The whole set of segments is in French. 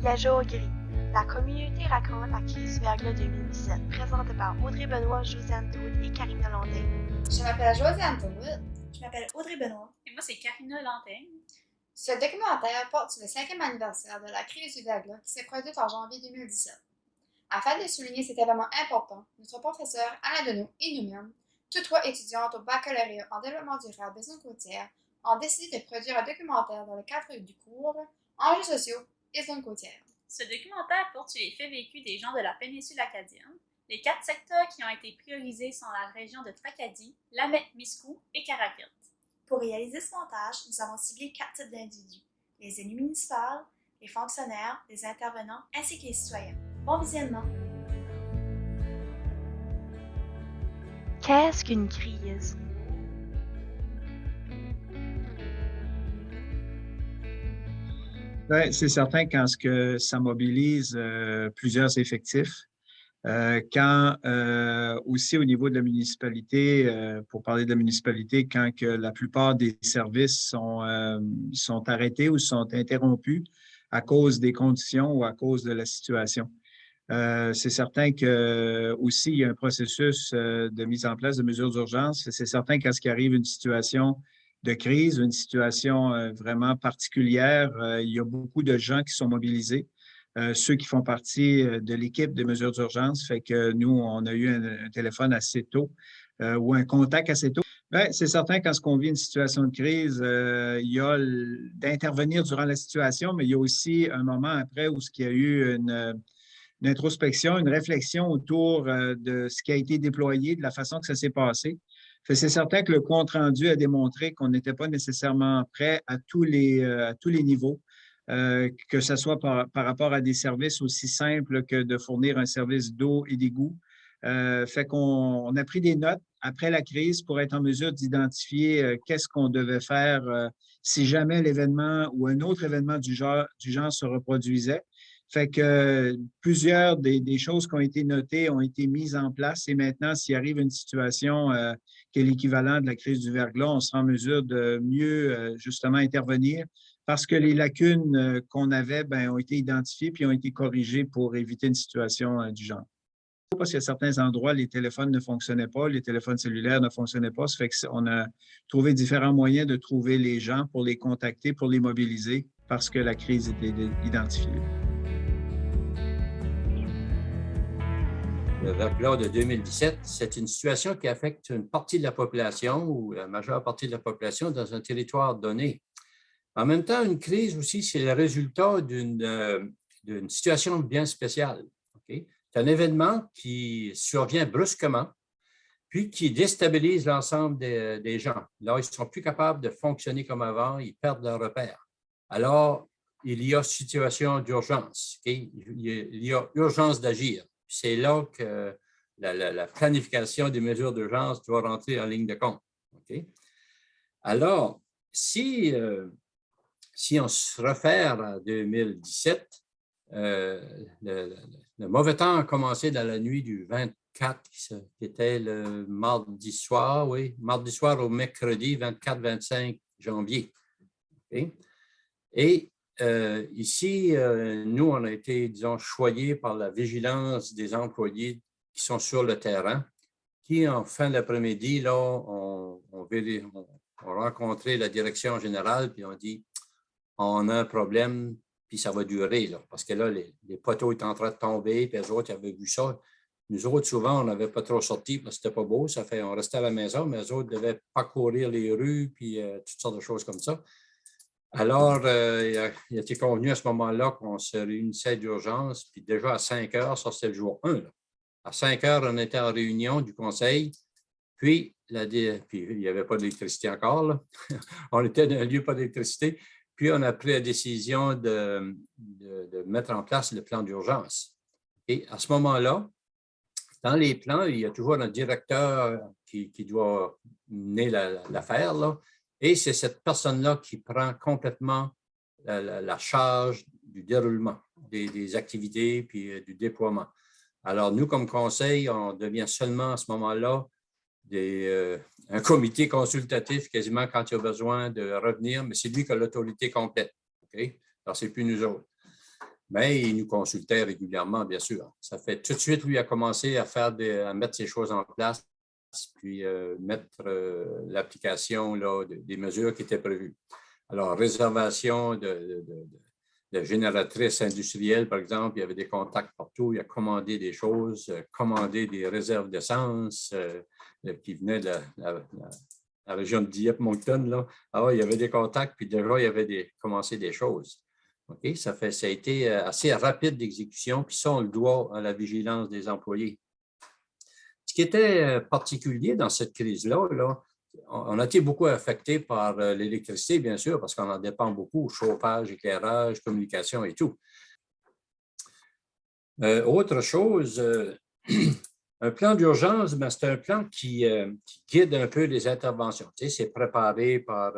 Villageois au gris. La communauté raconte la crise du verglas 2017, présentée par Audrey Benoît, Josiane Toud et Karina Landin. Je m'appelle Josiane Toud. Je m'appelle Audrey Benoît. Et moi, c'est Karina Landin. Ce documentaire porte sur le 5e anniversaire de la crise du verglas qui s'est produite en janvier 2017. Afin de souligner cet événement important, notre professeur Alain Deneau et nous-mêmes, toutes trois étudiantes au baccalauréat en développement durable des zones côtières, ont décidé de produire un documentaire dans le cadre du cours Enjeux sociaux et zones côtières. Ce documentaire porte sur les faits vécus des gens de la péninsule acadienne. Les 4 secteurs qui ont été priorisés sont la région de Tracadie, Lamet-Miscou et Caraquette. Pour réaliser ce montage, nous avons ciblé 4 types d'individus: les élus municipaux, les fonctionnaires, les intervenants ainsi que les citoyens. Bon visionnement! Qu'est-ce qu'une crise? Ouais, c'est certain quand ce que ça mobilise plusieurs effectifs. Quand aussi au niveau de la municipalité, pour parler de la municipalité, quand que la plupart des services sont arrêtés ou sont interrompus à cause des conditions ou à cause de la situation. C'est certain que aussi il y a un processus de mise en place de mesures d'urgence. C'est certain qu'à ce qui arrive une situation de crise, une situation vraiment particulière, il y a beaucoup de gens qui sont mobilisés. Ceux qui font partie de l'équipe de mesures d'urgence, fait que nous, on a eu un téléphone assez tôt ou un contact assez tôt. Bien, c'est certain, quand on vit une situation de crise, il y a d'intervenir durant la situation, mais il y a aussi un moment après où il y a eu une introspection, une réflexion autour de ce qui a été déployé, de la façon que ça s'est passé. C'est certain que le compte-rendu a démontré qu'on n'était pas nécessairement prêt à tous les niveaux. Que ce soit par rapport à des services aussi simples que de fournir un service d'eau et d'égout. Fait qu'on a pris des notes après la crise pour être en mesure d'identifier qu'est-ce qu'on devait faire si jamais l'événement ou un autre événement du genre se reproduisait. Fait que plusieurs des choses qui ont été notées ont été mises en place et maintenant, s'il arrive une situation qui est l'équivalent de la crise du verglas, on sera en mesure de mieux justement intervenir parce que les lacunes qu'on avait ont été identifiées puis ont été corrigées pour éviter une situation du genre. Parce qu'à certains endroits, les téléphones ne fonctionnaient pas, les téléphones cellulaires ne fonctionnaient pas. Ça fait qu'on a trouvé différents moyens de trouver les gens pour les contacter, pour les mobiliser, parce que la crise était identifiée. Le verglas de 2017, c'est une situation qui affecte une partie de la population ou la majeure partie de la population dans un territoire donné. En même temps, une crise aussi, c'est le résultat d'une situation bien spéciale. Okay? C'est un événement qui survient brusquement, puis qui déstabilise l'ensemble des gens. Là, ils ne sont plus capables de fonctionner comme avant, ils perdent leurs repères. Alors, il y a situation d'urgence. Okay? Il y a urgence d'agir. C'est là que la planification des mesures d'urgence doit rentrer en ligne de compte. Okay? Alors, si on se réfère à 2017, le mauvais temps a commencé dans la nuit du 24, qui était le mardi soir, mardi soir au mercredi 24-25 janvier. Okay? Et ici, nous, on a été, disons, choyés par la vigilance des employés qui sont sur le terrain, qui, en fin d'après-midi, là, ont rencontré la direction générale, puis on dit, on a un problème, puis ça va durer, là, parce que là, les poteaux étaient en train de tomber, puis les autres avaient vu ça. Nous autres, souvent, on n'avait pas trop sorti parce que c'était pas beau, on restait à la maison, mais les autres devaient parcourir les rues, puis toutes sortes de choses comme ça. Alors, il a été convenu à ce moment-là qu'on se réunissait d'urgence, puis déjà à 5 heures, ça c'était le jour 1. Là. À 5 heures, on était en réunion du conseil, puis il n'y avait pas d'électricité encore. Là. On était dans un lieu pas d'électricité, puis on a pris la décision de mettre en place le plan d'urgence. Et à ce moment-là, dans les plans, il y a toujours un directeur qui doit mener l'affaire, là. Et c'est cette personne-là qui prend complètement la charge du déroulement des activités puis du déploiement. Alors, nous, comme conseil, on devient seulement à ce moment-là un comité consultatif quasiment quand il y a besoin de revenir, mais c'est lui qui a l'autorité complète. Okay? Alors, ce n'est plus nous autres. Mais il nous consultait régulièrement, bien sûr. Ça fait tout de suite, lui a commencé à mettre ces choses en place, puis mettre l'application des mesures qui étaient prévues. Alors, réservation de génératrices industrielles, par exemple, il y avait des contacts partout, il a commandé des choses, commandé des réserves d'essence qui venaient de la région de Dieppe-Moncton. Là. Alors, il y avait des contacts, puis déjà, il y avait commencé des choses. Okay? Ça a été assez rapide d'exécution, puis ça, on le doit à la vigilance des employés. Ce qui était particulier dans cette crise-là, on a été beaucoup affecté par l'électricité, bien sûr, parce qu'on en dépend beaucoup, chauffage, éclairage, communication et tout. Autre chose, un plan d'urgence, c'est un plan qui guide un peu les interventions. Tu sais, c'est préparé par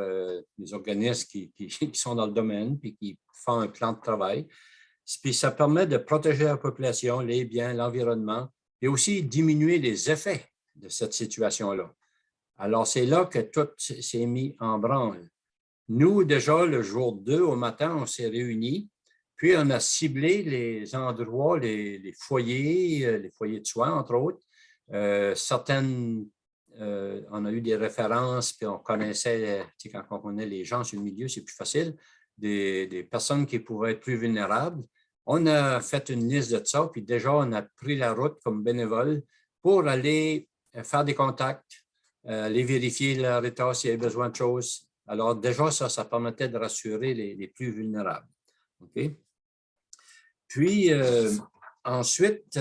les organismes qui sont dans le domaine puis qui font un plan de travail. Puis ça permet de protéger la population, les biens, l'environnement et aussi diminuer les effets de cette situation-là. Alors, c'est là que tout s'est mis en branle. Nous, déjà, le jour 2 au matin, on s'est réunis, puis on a ciblé les endroits, les foyers de soins, entre autres. Certaines, on a eu des références, puis on connaissait, tu sais, quand on connaît les gens sur le milieu, c'est plus facile, des personnes qui pouvaient être plus vulnérables. On a fait une liste de ça, puis déjà, on a pris la route comme bénévole pour aller faire des contacts, aller vérifier leur état s'il y avait besoin de choses. Alors, déjà, ça permettait de rassurer les plus vulnérables. Okay? Puis, ensuite,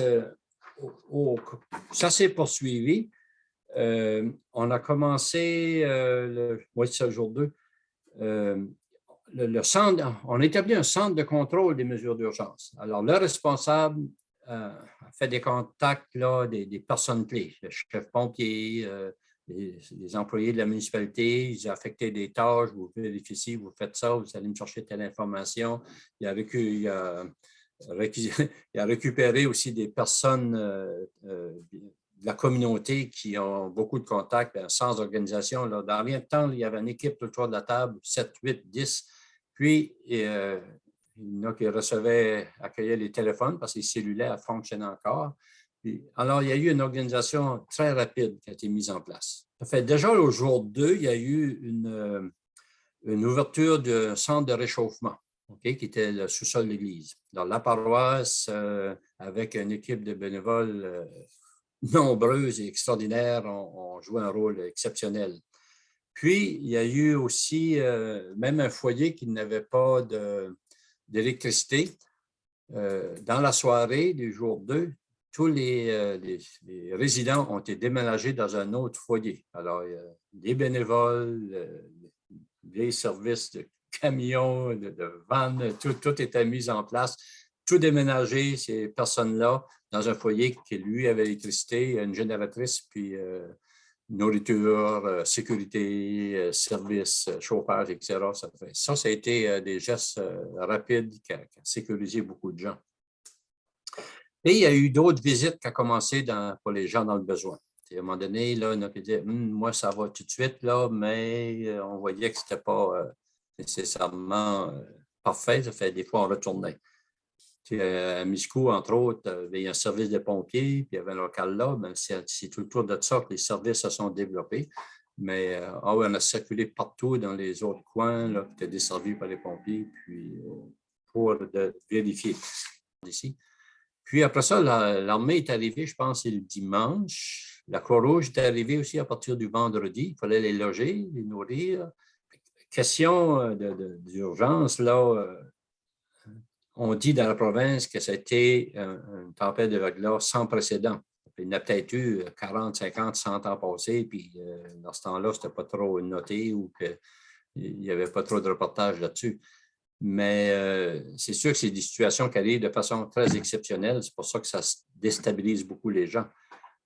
ça s'est poursuivi. On a commencé, c'est le jour 2, on a établi un centre de contrôle des mesures d'urgence. Alors, le responsable a fait des contacts là, des personnes clés, le chef pompier, les employés de la municipalité, ils ont affecté des tâches, vous vérifiez, vous faites ça, vous allez me chercher telle information. Il a récupéré aussi des personnes de la communauté qui ont beaucoup de contacts, un sens d'organisation. Dans rien de temps, il y avait une équipe autour de la table, 7, 8, 10. Puis, il y en a qui accueillaient les téléphones parce que les cellulaires fonctionnaient encore. Alors, il y a eu une organisation très rapide qui a été mise en place. Ça fait déjà au jour 2, il y a eu une ouverture d'un centre de réchauffement, okay, qui était le sous-sol de l'église. Dans la paroisse, avec une équipe de bénévoles nombreuses et extraordinaires, ont joué un rôle exceptionnel. Puis, il y a eu aussi même un foyer qui n'avait pas d'électricité. Dans la soirée du jour 2, tous les résidents ont été déménagés dans un autre foyer. Alors, les bénévoles, les services de camions, de vannes, tout était mis en place. Tout déménagé, ces personnes-là, dans un foyer qui, lui, avait l'électricité, une génératrice, puis nourriture, sécurité, services, chauffage, etc. Ça a été des gestes rapides qui ont sécurisé beaucoup de gens. Et il y a eu d'autres visites qui ont commencé pour les gens dans le besoin. À un moment donné, là, il y en a qui disaient « Moi, ça va tout de suite, là, mais on voyait que ce n'était pas nécessairement parfait. Ça fait des fois, on retournait. » À Miscou, entre autres, il y a un service de pompiers, puis il y avait un local là. Ben, c'est tout autour de ça que les services se sont développés. Mais on a circulé partout dans les autres coins là, qui étaient desservis par les pompiers, puis pour vérifier ici. Puis après ça, l'armée est arrivée, je pense, c'est le dimanche. La Croix-Rouge est arrivée aussi à partir du vendredi. Il fallait les loger, les nourrir. Question d'urgence, là, on dit dans la province que c'était une tempête de verglas sans précédent. Il y en a peut-être eu 40, 50, 100 ans passés, puis dans ce temps-là, ce n'était pas trop noté ou qu'il n'y avait pas trop de reportages là-dessus. Mais c'est sûr que c'est des situations qui arrivent de façon très exceptionnelle. C'est pour ça que ça déstabilise beaucoup les gens.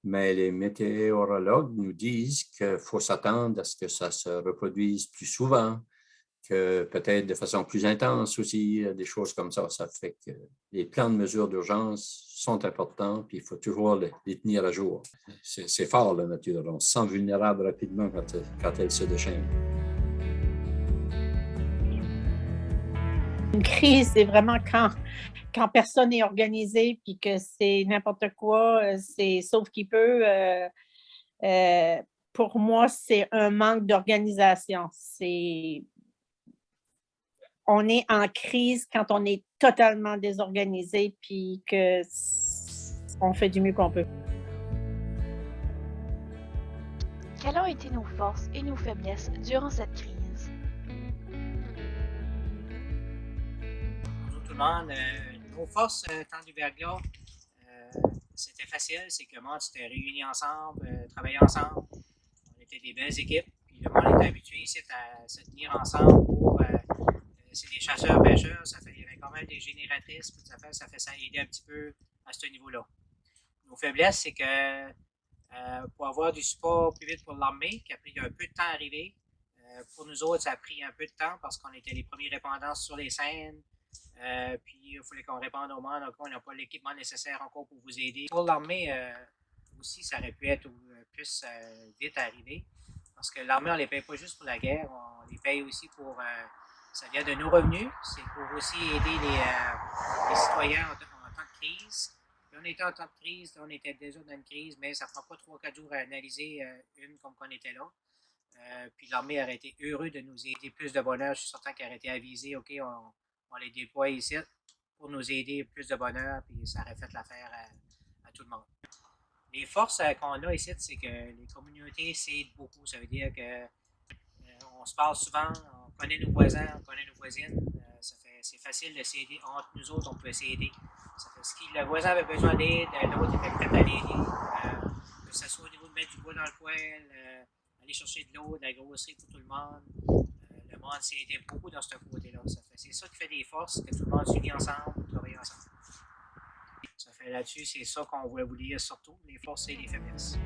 Mais les météorologues nous disent qu'il faut s'attendre à ce que ça se reproduise plus souvent, que peut-être de façon plus intense aussi, des choses comme ça. Ça fait que les plans de mesures d'urgence sont importants, puis il faut toujours les tenir à jour. C'est fort, la nature. On se sent vulnérable rapidement quand elle se déchaîne. Une crise, c'est vraiment quand quand personne n'est organisé puis que c'est n'importe quoi, c'est sauf qui peut, pour moi, c'est un manque d'organisation. On est en crise quand on est totalement désorganisé puis on fait du mieux qu'on peut. Quelles ont été nos forces et nos faiblesses durant cette crise? Bonjour tout le monde. Nos forces, temps du verglas, c'était facile. C'est que le monde s'était réunis ensemble, travaillait ensemble. On était des belles équipes. Puis le monde était habitué ici à se tenir ensemble pour. C'est des chasseurs-pêcheurs. Il y avait quand même des génératrices. Puis ça aidait un petit peu à ce niveau-là. Nos faiblesses, c'est que pour avoir du support plus vite pour l'armée, qui a pris un peu de temps à arriver. Pour nous autres, ça a pris un peu de temps parce qu'on était les premiers répondants sur les scènes. Puis il fallait qu'on réponde au monde. On n'a pas l'équipement nécessaire encore pour vous aider. Pour l'armée aussi, ça aurait pu être plus vite à arriver. Parce que l'armée, on ne les paye pas juste pour la guerre, on les paye aussi pour. Ça vient de nos revenus. C'est pour aussi aider les citoyens en temps de crise. Puis on était en temps de crise, on était déjà dans une crise, mais ça ne prend pas 3-4 jours à analyser une comme qu'on était là. Puis l'armée aurait été heureux de nous aider plus de bonheur. Je suis certain qu'elle aurait été avisée, OK, on les déploie ici pour nous aider plus de bonheur, puis ça aurait fait l'affaire à tout le monde. Les forces qu'on a ici, c'est que les communautés s'aident beaucoup. Ça veut dire qu'on se parle souvent, on connaît nos voisins, on connaît nos voisines. C'est facile de s'aider. Entre nous autres, on peut s'aider. Si le voisin avait besoin d'aide, l'autre était prêt à l'aider. Que ce soit au niveau de mettre du bois dans le poêle, aller chercher de l'eau, de la grosserie pour tout le monde. Le monde s'est aidé beaucoup dans ce côté-là. C'est ça qui fait des forces, que tout le monde s'unit ensemble, travaille ensemble. Ça fait là-dessus, c'est ça qu'on voulait vous dire surtout, les forces et les faiblesses.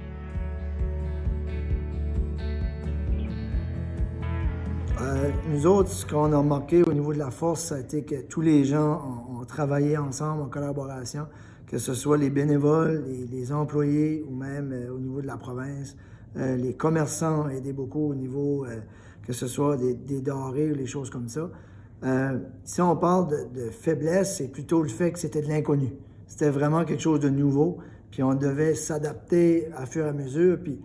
Nous autres, ce qu'on a remarqué au niveau de la force, ça a été que tous les gens ont travaillé ensemble en collaboration, que ce soit les bénévoles, les employés ou même au niveau de la province. Les commerçants aidaient beaucoup au niveau, que ce soit des denrées ou les choses comme ça. Si on parle de faiblesse, c'est plutôt le fait que c'était de l'inconnu. C'était vraiment quelque chose de nouveau, puis on devait s'adapter à fur et à mesure, puis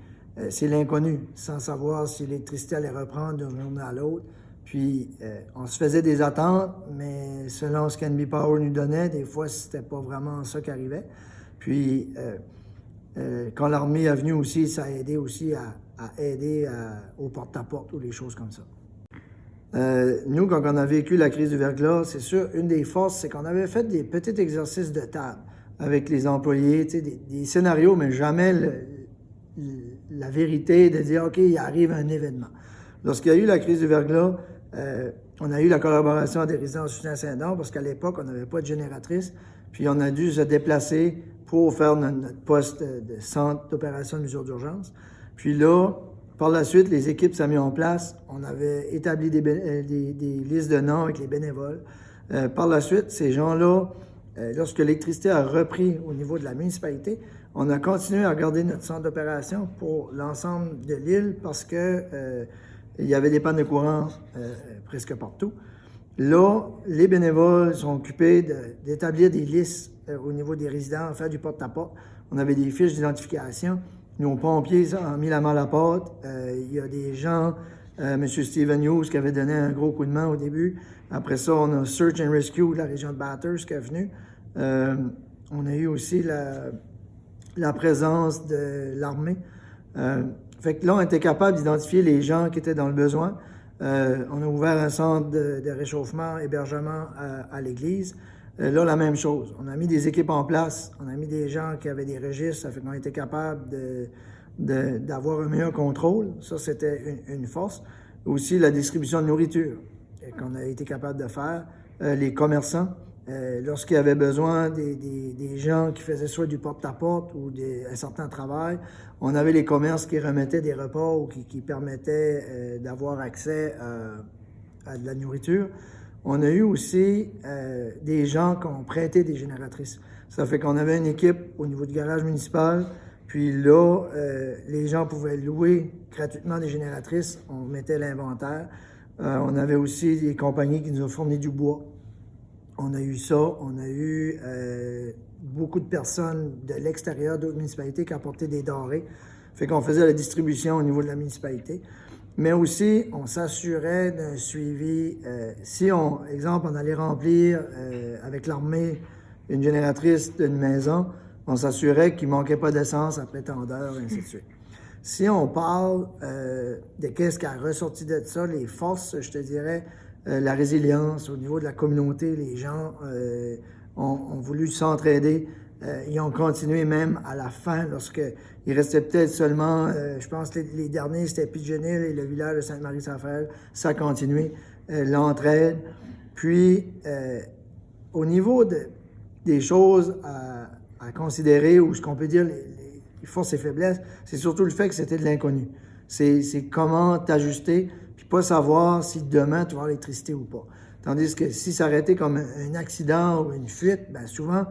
c'est l'inconnu, sans savoir si l'électricité allait reprendre d'une journée à l'autre. Puis on se faisait des attentes, mais selon ce qu'NB Power nous donnait, des fois, c'était pas vraiment ça qui arrivait. Puis quand l'armée est venue aussi, ça a aidé aussi à aider au porte-à-porte ou des choses comme ça. Nous, quand on a vécu la crise du verglas, c'est sûr, une des forces, c'est qu'on avait fait des petits exercices de table avec les employés, des scénarios, mais jamais la vérité de dire, OK, il arrive un événement. Lorsqu'il y a eu la crise du verglas, on a eu la collaboration des résidents de Saint-Don parce qu'à l'époque, on n'avait pas de génératrice, puis on a dû se déplacer pour faire notre poste de centre d'opération de mesures d'urgence. Puis là, par la suite, les équipes s'ont mis en place. On avait établi des listes de noms avec les bénévoles. Par la suite, ces gens-là, lorsque l'électricité a repris au niveau de la municipalité, on a continué à garder notre centre d'opération pour l'ensemble de l'île parce que il y avait des pannes de courant presque partout. Là, les bénévoles sont occupés d'établir des listes au niveau des résidents, faire du porte-à-porte. On avait des fiches d'identification. Nos pompiers ont mis la main à la pâte. Il y a des gens, M. Steven Hughes qui avait donné un gros coup de main au début. Après ça, on a Search and Rescue de la région de Bathurst qui est venu. On a eu aussi la présence de l'armée. Fait que là, on était capable d'identifier les gens qui étaient dans le besoin. On a ouvert un centre de réchauffement, hébergement à l'église. Là, la même chose. On a mis des équipes en place. On a mis des gens qui avaient des registres. Ça fait qu'on était capable d'avoir un meilleur contrôle. Ça, c'était une force. Aussi, la distribution de nourriture qu'on a été capable de faire. Les commerçants, lorsqu'il y avait besoin des gens qui faisaient soit du porte-à-porte ou un certain travail, on avait les commerces qui remettaient des repas ou qui permettaient d'avoir accès à de la nourriture. On a eu aussi des gens qui ont prêté des génératrices. Ça fait qu'on avait une équipe au niveau du garage municipal, puis là, les gens pouvaient louer gratuitement des génératrices. On mettait l'inventaire. On avait aussi des compagnies qui nous ont fourni du bois. on a eu ça. On a eu beaucoup de personnes de l'extérieur d'autres municipalités qui apportaient des denrées. Fait qu'on faisait la distribution au niveau de la municipalité. Mais aussi, on s'assurait d'un suivi. Si exemple, on allait remplir avec l'armée une génératrice d'une maison, on s'assurait qu'il ne manquait pas d'essence après tant d'heures, et ainsi de suite. Si on parle de qu'est-ce qui a ressorti de ça, les forces, je te dirais, la résilience au niveau de la communauté, les gens ont voulu s'entraider. Ils ont continué même à la fin, lorsqu'il restait peut-être seulement, je pense que les derniers, c'était Pigeonhill et le village de Sainte-Marie-Saint-Raphaël. Ça a continué, l'entraide. Puis, au niveau des choses à considérer, ou ce qu'on peut dire les forces et faiblesses, c'est surtout le fait que c'était de l'inconnu. C'est comment t'ajuster, puis pas savoir si demain tu vas avoir l'électricité ou pas. Tandis que si ça aurait été comme un accident ou une fuite, bien souvent,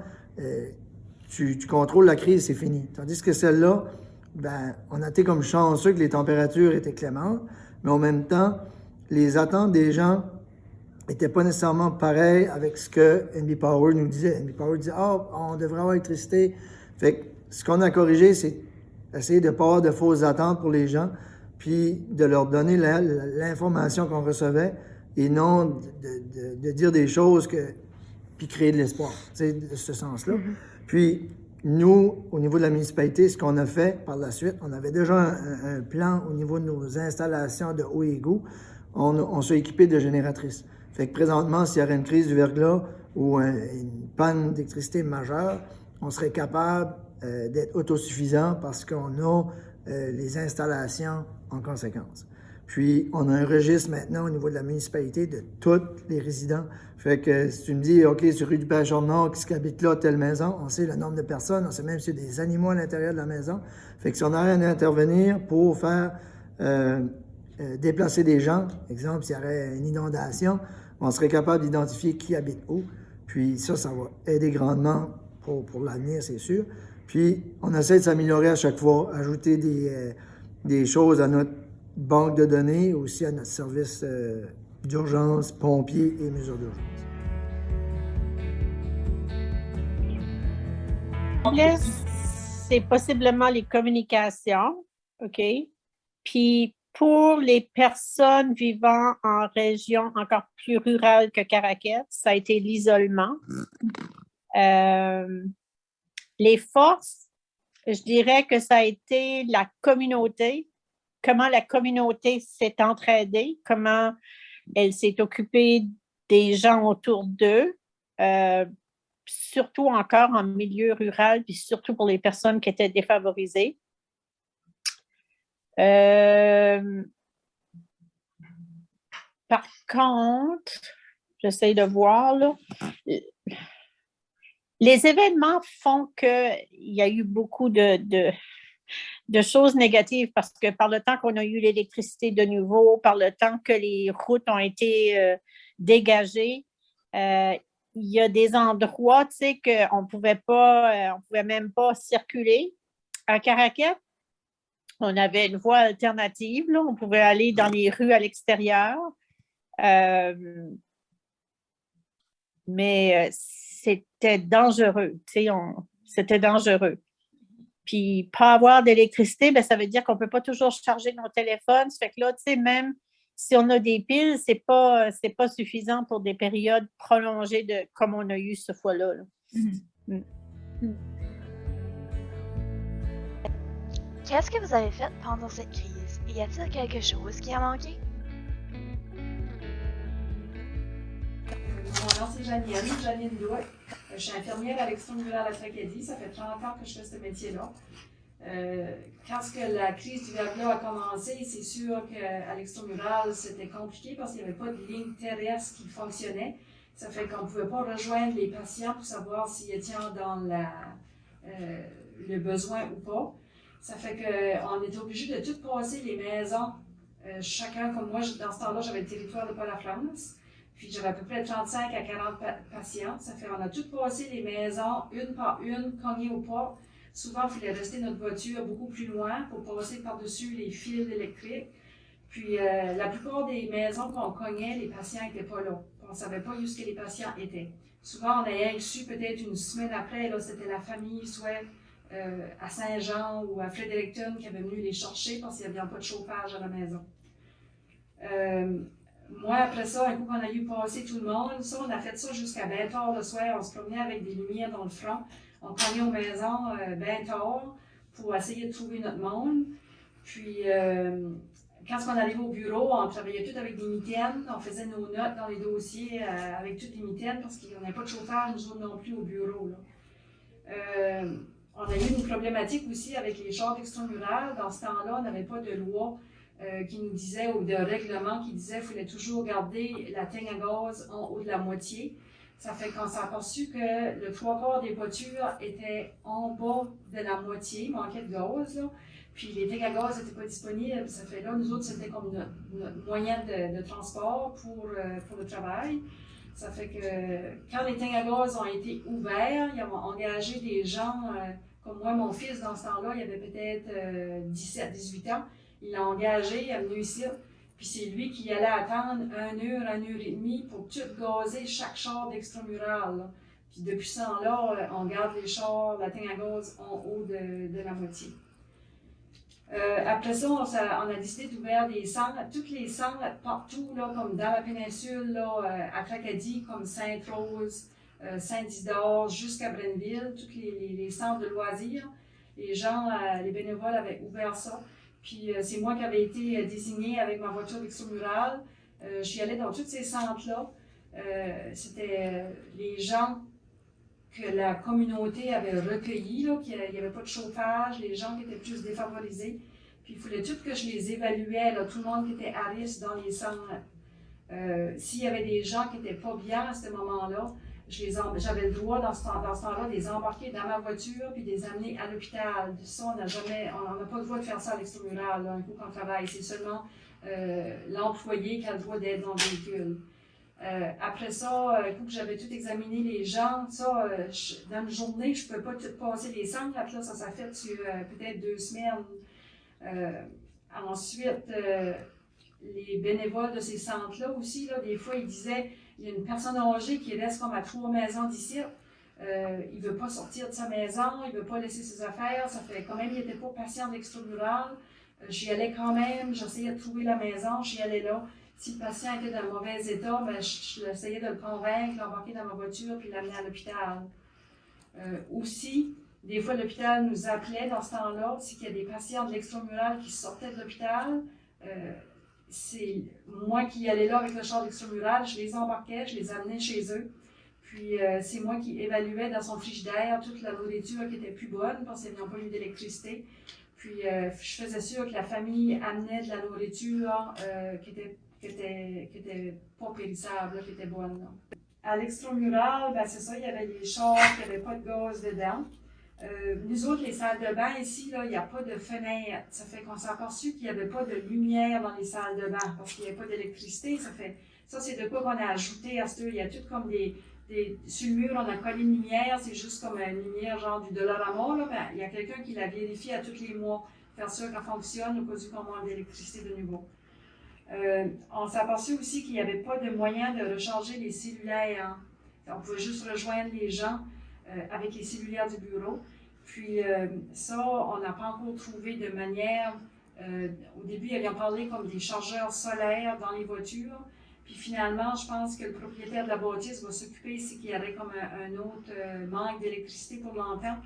tu contrôles la crise, c'est fini. Tandis que celle-là, ben, on a été comme chanceux que les températures étaient clémentes, mais en même temps, les attentes des gens n'étaient pas nécessairement pareilles avec ce que NB Power nous disait. NB Power disait « Ah, on devrait avoir l'électricité. » Fait que ce qu'on a corrigé, c'est essayer de ne pas avoir de fausses attentes pour les gens, puis de leur donner l'information qu'on recevait et non de dire des choses puis créer de l'espoir, tu sais, de ce sens-là. Puis, nous, au niveau de la municipalité, ce qu'on a fait par la suite, on avait déjà un plan au niveau de nos installations de haut égout. On s'est équipé de génératrices. Fait que présentement, s'il y aurait une crise du verglas ou une panne d'électricité majeure, on serait capable d'être autosuffisant parce qu'on a les installations en conséquence. Puis, on a un registre maintenant au niveau de la municipalité de tous les résidents. Fait que si tu me dis, OK, sur rue du Pêcheur Nord, qui habite là, telle maison, on sait le nombre de personnes, on sait même s'il y a des animaux à l'intérieur de la maison. Fait que si on a rien à intervenir pour faire déplacer des gens, exemple, s'il y aurait une inondation, on serait capable d'identifier qui habite où. Puis ça va aider grandement pour l'avenir, c'est sûr. Puis, on essaie de s'améliorer à chaque fois, ajouter des choses à notre banque de données, aussi à notre service d'urgence, pompiers et mesures d'urgence. C'est possiblement les communications, OK? Puis pour les personnes vivant en région encore plus rurale que Caraquet, ça a été l'isolement. Les forces, je dirais que ça a été la communauté, comment la communauté s'est entraidée, comment elle s'est occupée des gens autour d'eux, surtout encore en milieu rural, puis surtout pour les personnes qui étaient défavorisées. Par contre, j'essaie de voir, là, les événements font qu'il y a eu beaucoup de choses négatives parce que par le temps qu'on a eu l'électricité de nouveau, par le temps que les routes ont été dégagées, il y a des endroits, tu sais, qu'on ne pouvait même pas circuler. À Caraquet, on avait une voie alternative, là, on pouvait aller dans les rues à l'extérieur. Mais c'était dangereux, tu sais, c'était dangereux. Puis, pas avoir d'électricité, bien, ça veut dire qu'on ne peut pas toujours charger nos téléphones. Ça fait que là, tu sais, même si on a des piles, c'est pas suffisant pour des périodes prolongées comme on a eu ce fois-là. Là. Qu'est-ce que vous avez fait pendant cette crise? Y a-t-il quelque chose qui a manqué? Mon nom, c'est Janine Douet. Je suis infirmière à l'Extrême Rural à Tracadie. Ça fait 30 ans que je fais ce métier-là. Quand la crise du verglas a commencé, c'est sûr qu'à l'Extrême Rural, c'était compliqué parce qu'il n'y avait pas de ligne terrestre qui fonctionnait. Ça fait qu'on ne pouvait pas rejoindre les patients pour savoir s'ils étaient dans le besoin ou pas. Ça fait qu'on était obligé de tout passer les maisons. Chacun, comme moi, dans ce temps-là, j'avais le territoire de Paul-la-France. Puis j'avais à peu près 35 à 40 patients. Ça fait qu'on a tout passé les maisons, une par une, cogné aux portes. Souvent, il fallait rester notre voiture beaucoup plus loin pour passer par-dessus les fils électriques. Puis la plupart des maisons qu'on cognait, les patients n'étaient pas là. On ne savait pas où les patients étaient. Souvent, on a su peut-être une semaine après, là, c'était la famille, soit à Saint-Jean ou à Fredericton qui avait venu les chercher parce qu'il n'y avait pas de chauffage à la maison. Moi, après ça, un coup qu'on a eu passé tout le monde, ça, on a fait ça jusqu'à bien tard le soir. On se promenait avec des lumières dans le front. On cognait aux maisons bien tard pour essayer de trouver notre monde. Puis, quand on arrivait au bureau, on travaillait tout avec des mitaines. On faisait nos notes dans les dossiers avec toutes les mitaines parce qu'il n'y avait pas de chauffage, nous autres non plus, au bureau. On a eu une problématique aussi avec les chars extramurales. Dans ce temps-là, on n'avait pas de loi qui nous disait, ou de règlement qui disait qu'il fallait toujours garder la teigne à gaz en haut de la moitié. Ça fait qu'on s'est aperçu que le 3/4 des voitures étaient en bas de la moitié, manquait de gaz, là. Puis les teignes à gaz n'étaient pas disponibles. Ça fait là, nous autres, c'était comme notre moyen de transport pour le travail. Ça fait que quand les teignes à gaz ont été ouverts, ils ont engagé des gens, comme moi, mon fils, dans ce temps-là, il avait peut-être 17-18 ans. Il l'a engagé, il est venu ici, puis c'est lui qui allait attendre 1 heure, 1 heure et demie pour tout gazer chaque char d'extramural. Puis depuis ce temps-là, on garde les chars, la teigne à gaz en haut de la moitié. Après ça, on a décidé d'ouvrir des centres, tous les centres partout, là, comme dans la péninsule, là, à Tracadie, comme Sainte-Rose, Saint-Isidore, jusqu'à Brenville, tous les centres de loisirs. Les gens, les bénévoles avaient ouvert ça. Puis c'est moi qui avais été désignée avec ma voiture d'extramurale. Je suis allée dans tous ces centres-là. C'était les gens que la communauté avait recueillis, là, qu'il n'y avait pas de chauffage, les gens qui étaient plus défavorisés. Puis il fallait tout que je les évaluais, là, tout le monde qui était à risque dans les centres. S'il y avait des gens qui n'étaient pas bien à ce moment-là, j'avais le droit dans ce temps-là de les embarquer dans ma voiture puis de les amener à l'hôpital. Ça, on n'a pas le droit de faire ça à l'extramural, un coup qu'on travaille. C'est seulement l'employé qui a le droit d'être dans le véhicule. Après ça, un coup que j'avais tout examiné les gens, ça, dans une journée, je ne peux pas tout passer les centres. Là, ça s'est fait sur peut-être 2 semaines. Ensuite, les bénévoles de ces centres-là aussi, là, des fois, ils disaient, il y a une personne âgée qui reste comme à 3 maisons d'ici. Il ne veut pas sortir de sa maison, il ne veut pas laisser ses affaires. Ça fait quand même, il n'était pas patient d'extramural. J'y allais quand même, j'essayais de trouver la maison, j'y allais là. Si le patient était dans un mauvais état, ben, j'essayais de le convaincre, l'embarquer dans ma voiture puis l'amener à l'hôpital. Aussi, des fois, l'hôpital nous appelait dans ce temps-là, c'est qu'il y a des patients de l'extramural qui sortaient de l'hôpital. C'est moi qui allais là avec le char d'extramural, je les embarquais, je les amenais chez eux. Puis c'est moi qui évaluais dans son frigidaire toute la nourriture qui était plus bonne parce qu'ils n'avaient pas eu d'électricité. Puis je faisais sûr que la famille amenait de la nourriture qui était pas périssable, qui était bonne. Là. À l'extramural, ben c'est ça, il y avait les chars qui n'avaient pas de gaz dedans. Nous autres, les salles de bain ici, là, il n'y a pas de fenêtre. Ça fait qu'on s'est aperçu qu'il n'y avait pas de lumière dans les salles de bain parce qu'il n'y avait pas d'électricité. Ça, c'est de quoi qu'on a ajouté à ce. Il y a tout comme sur le mur, on a collé une lumière, c'est juste comme une lumière genre du Dollarama, là, ben, il y a quelqu'un qui la vérifie à tous les mois, faire sûr qu'elle fonctionne au cas où qu'on manque d'électricité de nouveau. On s'est aperçu aussi qu'il n'y avait pas de moyen de recharger les cellulaires. On pouvait juste rejoindre les gens avec les cellulaires du bureau. Puis ça, on n'a pas encore trouvé de manière. Au début, ils avaient parlé comme des chargeurs solaires dans les voitures. Puis finalement, je pense que le propriétaire de la bâtisse va s'occuper, c'est qu'il y aurait comme un autre manque d'électricité pour longtemps.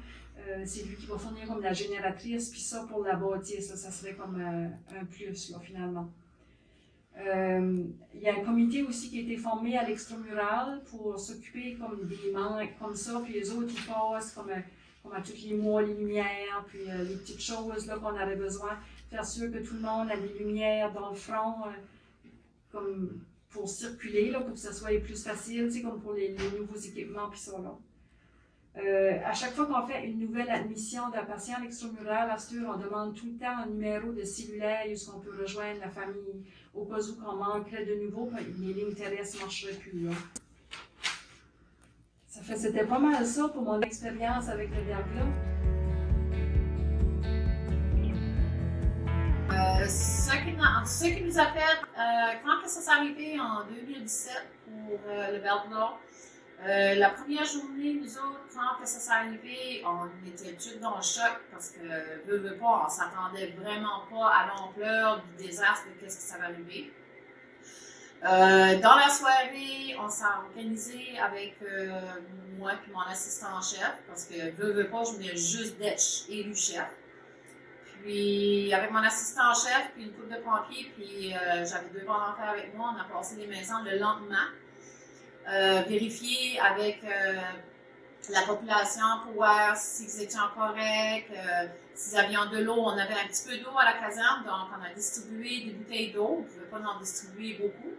C'est lui qui va fournir comme la génératrice, puis ça pour la bâtisse, là, ça serait comme un plus, là, finalement. Il y a un comité aussi qui a été formé à l'extramural pour s'occuper comme des manques comme ça, puis les autres, ils passent comme à tous les mois les lumières, puis les petites choses là, qu'on avait besoin, faire sûr que tout le monde a des lumières dans le front, comme pour circuler, là, pour que ça soit plus facile, tu sais, comme pour les nouveaux équipements, puis ça, là. À chaque fois qu'on fait une nouvelle admission d'un patient à l'extramural, à ce tour, on demande tout le temps un numéro de cellulaire où est-ce qu'on peut rejoindre la famille, au cas où qu'on manquerait de nouveau, les lignes terrestres ne marcheraient plus, là. C'était pas mal ça pour mon expérience avec le verglas. Ce qui nous a fait, quand ça s'est arrivé en 2017 pour le Verglas, la première journée, nous autres, quand ça s'est arrivé, on était tous dans le choc parce que, veut pas, on s'attendait vraiment pas à l'ampleur du désastre de qu'est-ce qui s'est arrivé. Dans la soirée, on s'est organisé avec moi et mon assistant-chef parce que, veut pas, je venais juste d'être élu chef. Puis, avec mon assistant-chef, puis une couple de pompiers, puis j'avais 2 volontaires avec moi, on a passé les maisons le lendemain. Vérifier avec la population pour voir s'ils étaient corrects, s'ils avaient de l'eau. On avait un petit peu d'eau à la caserne, donc on a distribué des bouteilles d'eau. On ne pouvait pas en distribuer beaucoup.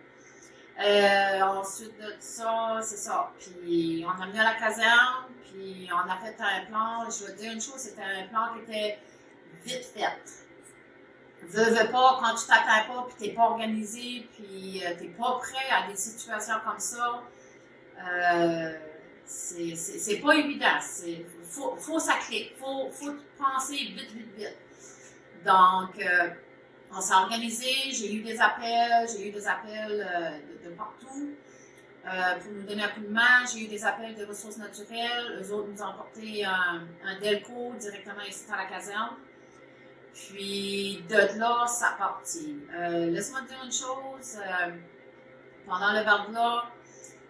Ensuite de ça, c'est ça. Puis on a mis à la caserne, puis on a fait un plan. Je veux dire une chose, c'était un plan qui était vite fait. Veux pas, quand tu t'attends pas, puis t'es pas organisé, puis t'es pas prêt à des situations comme ça, c'est pas évident. Faut ça clique, faut penser vite. Donc, on s'est organisé, j'ai eu des appels de partout pour nous donner un coup de main. J'ai eu des appels de ressources naturelles. Eux autres nous ont apporté un Delco directement ici à la caserne. Puis, de là, ça partit. Laisse-moi te dire une chose. Pendant le Verglas,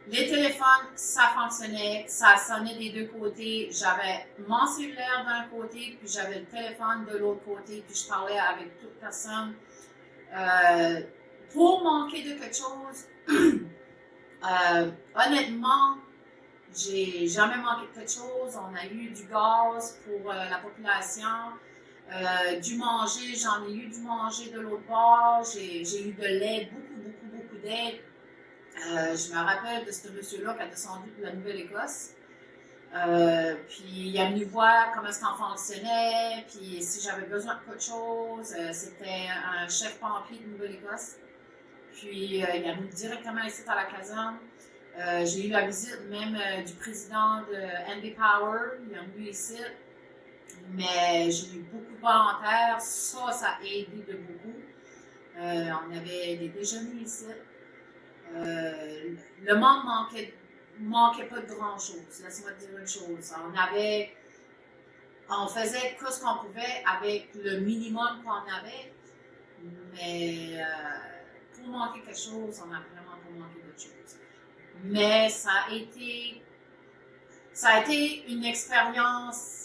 les téléphones, ça fonctionnait. Ça sonnait des deux côtés. J'avais mon cellulaire d'un côté, puis j'avais le téléphone de l'autre côté, puis je parlais avec toute personne. Pour manquer de quelque chose, honnêtement, j'ai jamais manqué de quelque chose. On a eu du gaz pour la population. Du manger, j'en ai eu du manger de l'autre bord, j'ai eu de l'aide, beaucoup d'aide. Je me rappelle de ce monsieur-là qui a descendu de la Nouvelle-Écosse. Puis il est venu voir comment ça fonctionnait, puis si j'avais besoin de quelque chose, c'était un chef pompier de Nouvelle-Écosse. Puis il est venu directement ici à la caserne. J'ai eu la visite même du président de NB Power, il est venu ici. Mais j'ai eu beaucoup de volontaires, ça a aidé de beaucoup. On avait des déjeuners ici. Le monde manquait pas de grand-chose, laisse-moi te dire une chose. On faisait tout ce qu'on pouvait avec le minimum qu'on avait, mais pour manquer quelque chose, on n'a vraiment pas manqué d'autre chose. Mais ça a été une expérience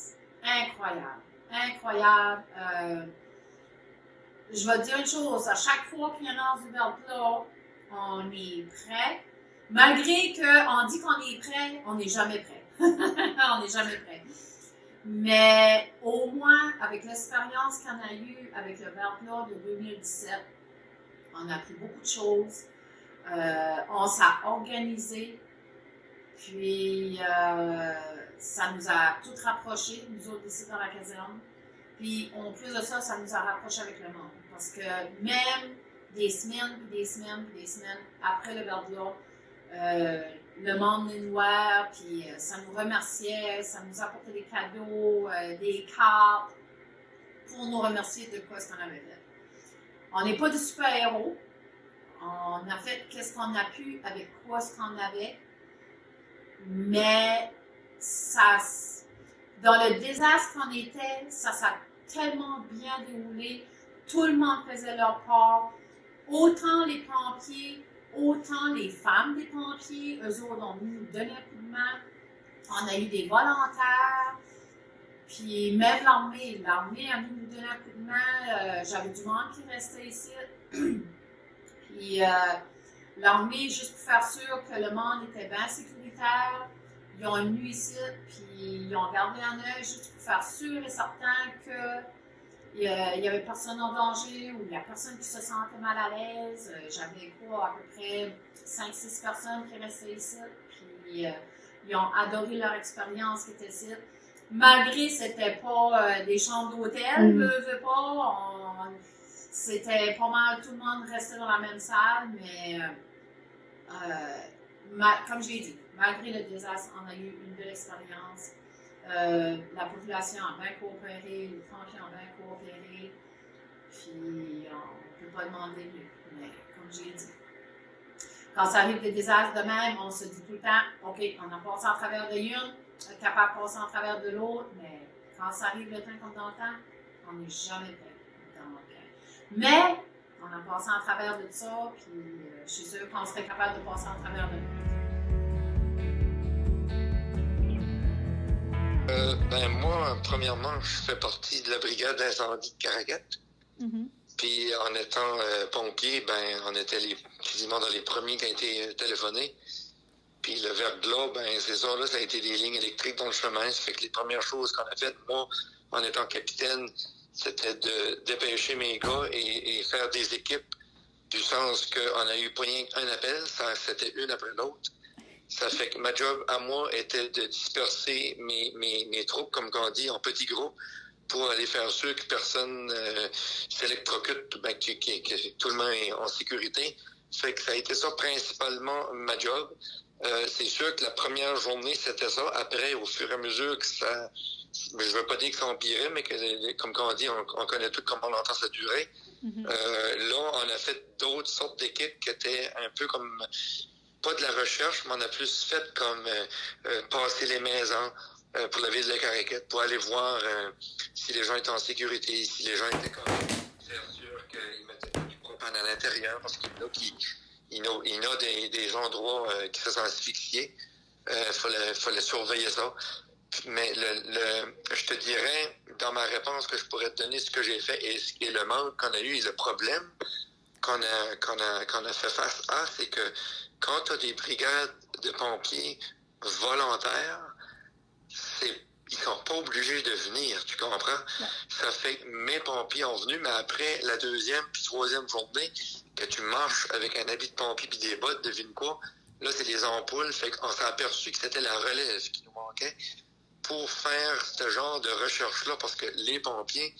incroyable. Je vais te dire une chose, à chaque fois qu'il y en a du Verglas, on est prêt. Malgré qu'on dit qu'on est prêt, on n'est jamais prêt. On n'est jamais prêt. Mais au moins, avec l'expérience qu'on a eue avec le Verglas de 2017, on a appris beaucoup de choses. On s'est organisé. Puis, ça nous a tous rapprochés, nous autres ici dans la caserne. Puis, en plus de ça, ça nous a rapprochés avec le monde. Parce que même des semaines après le Verglas, le monde nous voit, puis ça nous remerciait, ça nous apportait des cadeaux, des cartes, pour nous remercier de quoi ce qu'on avait fait. On n'est pas des super-héros. On a fait qu'est-ce qu'on a pu avec quoi ce qu'on avait. Mais dans le désastre qu'on était, ça s'est tellement bien déroulé. Tout le monde faisait leur part. Autant les pompiers, autant les femmes des pompiers. Eux autres ont nous donné un coup de main. On a eu des volontaires. Puis même l'armée a venu nous donner un coup de main. J'avais du monde qui restait ici. Puis l'armée, juste pour faire sûr que le monde était bien sécuritaire, ils ont venu ici, puis ils ont gardé un œil juste pour faire sûr et certain qu'il n'y avait personne en danger ou il n'y a personne qui se sentait mal à l'aise. J'avais à peu près 5-6 personnes qui restaient ici, puis ils ont adoré leur expérience qui était ici. Malgré que ce n'était pas des chambres d'hôtel, c'était pas mal, tout le monde restait dans la même salle, mais comme je l'ai dit, malgré le désastre, on a eu une belle expérience. La population a bien coopéré, les pompiers ont bien coopéré. Puis on ne peut pas demander mieux. Mais comme j'ai dit, quand ça arrive des désastres de même, on se dit tout le temps, OK, on a passé en travers de une, on est capable de passer en travers de l'autre, mais quand ça arrive le temps comme dans le temps, on n'est jamais prêt. Donc, mais on a passé en travers de tout ça, puis je suis sûre qu'on serait capable de passer en travers de l'autre. Moi, premièrement, je fais partie de la brigade d'incendie de Caraquet. Puis en étant pompier, on était quasiment dans les premiers qui ont été téléphonés. Puis le verglas, c'est ça, là, ça a été des lignes électriques dans le chemin. Ça fait que les premières choses qu'on a faites, moi, en étant capitaine, c'était de dépêcher mes gars et faire des équipes, du sens qu'on a eu pas rien qu'un appel, c'était une après l'autre. Ça fait que ma job à moi était de disperser mes troupes, comme on dit, en petits groupes, pour aller faire sûr que personne s'électrocute, que tout le monde est en sécurité. Fait que ça a été ça principalement ma job. C'est sûr que la première journée, c'était ça. Après, au fur et à mesure que ça... Je veux pas dire que ça empirait, mais que, comme on dit, on connaît tout comment longtemps ça durait. Là, on a fait d'autres sortes d'équipes qui étaient un peu comme... Pas de la recherche, mais on a plus fait comme passer les maisons pour la ville de Caraquet, pour aller voir si les gens étaient en sécurité, si les gens étaient comme faire sûr qu'ils mettaient pas du propane à l'intérieur, parce qu'il y a des endroits qui se sont asphyxiés. Fallait surveiller ça. Mais je te dirais, dans ma réponse que je pourrais te donner, ce que j'ai fait et le manque qu'on a eu et le problème qu'on a fait face à, c'est que quand tu as des brigades de pompiers volontaires, ils sont pas obligés de venir, tu comprends? Ouais. Ça fait que mes pompiers ont venu, mais après la deuxième puis troisième journée, que tu marches avec un habit de pompier puis des bottes, devine quoi? Là, c'est les ampoules, fait qu'on s'est aperçu que c'était la relève qui nous manquait pour faire ce genre de recherche-là, parce que les pompiers,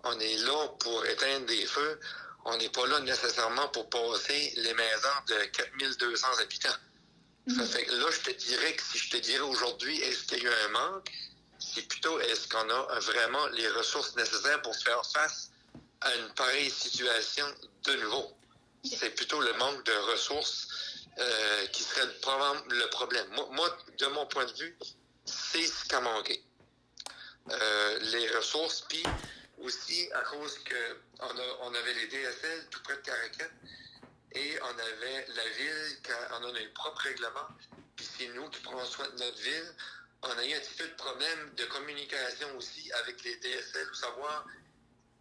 on est là pour éteindre des feux, on n'est pas là nécessairement pour passer les maisons de 4200 habitants. Ça fait que là, je te dirais que si je te dirais aujourd'hui, est-ce qu'il y a eu un manque, c'est plutôt est-ce qu'on a vraiment les ressources nécessaires pour faire face à une pareille situation de nouveau. C'est plutôt le manque de ressources qui serait le problème. Moi, de mon point de vue, c'est ce qui a manqué. Les ressources, puis aussi à cause qu'on avait les DSL tout près de Caraquet et on avait la ville, on a le propre règlement, puis c'est nous qui prenons soin de notre ville. On a eu un petit peu de problème de communication aussi avec les DSL, pour savoir